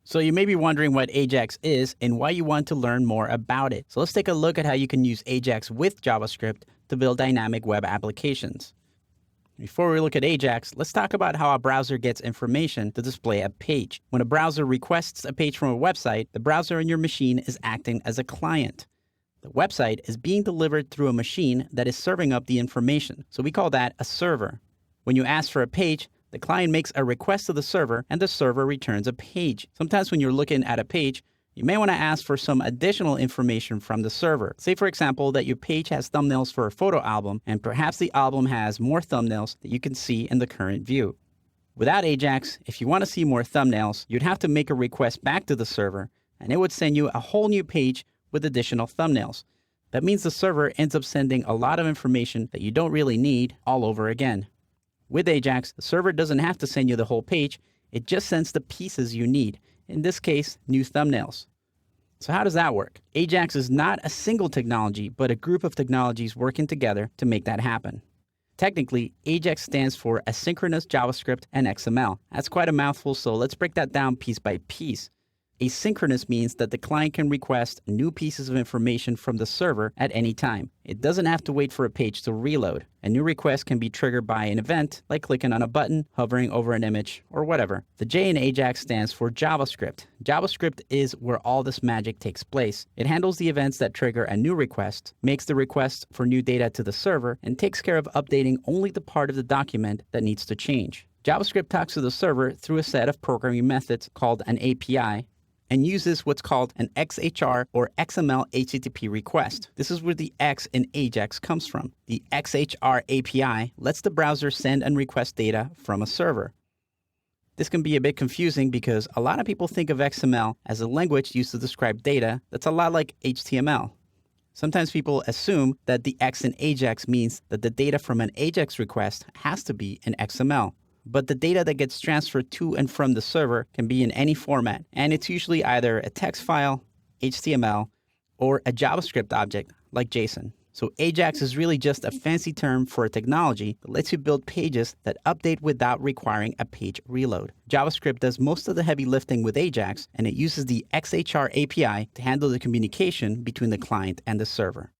So you may be wondering what AJAX is and why you want to learn more about it. So let's take a look at how you can use AJAX with JavaScript to build dynamic web applications. Before we look at AJAX, let's talk about how a browser gets information to display a page. When a browser requests a page from a website, the browser on your machine is acting as a client. The website is being delivered through a machine that is serving up the information. So we call that a server. When you ask for a page, the client makes a request to the server and the server returns a page. Sometimes when you're looking at a page, you may want to ask for some additional information from the server. Say, for example, that your page has thumbnails for a photo album, and perhaps the album has more thumbnails that you can see in the current view. Without AJAX, if you want to see more thumbnails, you'd have to make a request back to the server, and it would send you a whole new page with additional thumbnails. That means the server ends up sending a lot of information that you don't really need all over again. With AJAX, the server doesn't have to send you the whole page, it just sends the pieces you need, in this case, new thumbnails. So how does that work? AJAX is not a single technology, but a group of technologies working together to make that happen. Technically, AJAX stands for Asynchronous JavaScript and XML. That's quite a mouthful, so let's break that down piece by piece. Asynchronous means that the client can request new pieces of information from the server at any time. It doesn't have to wait for a page to reload. A new request can be triggered by an event, like clicking on a button, hovering over an image, or whatever. The J in AJAX stands for JavaScript. JavaScript is where all this magic takes place. It handles the events that trigger a new request, makes the request for new data to the server, and takes care of updating only the part of the document that needs to change. JavaScript talks to the server through a set of programming methods called an API, and uses what's called an XHR or XML HTTP request. This is where the X in AJAX comes from. The XHR API lets the browser send and request data from a server. This can be a bit confusing because a lot of people think of XML as a language used to describe data that's a lot like HTML. Sometimes people assume that the X in AJAX means that the data from an AJAX request has to be in XML. But the data that gets transferred to and from the server can be in any format, and it's usually either a text file, HTML, or a JavaScript object like JSON. So AJAX is really just a fancy term for a technology that lets you build pages that update without requiring a page reload. JavaScript does most of the heavy lifting with AJAX, and it uses the XHR API to handle the communication between the client and the server.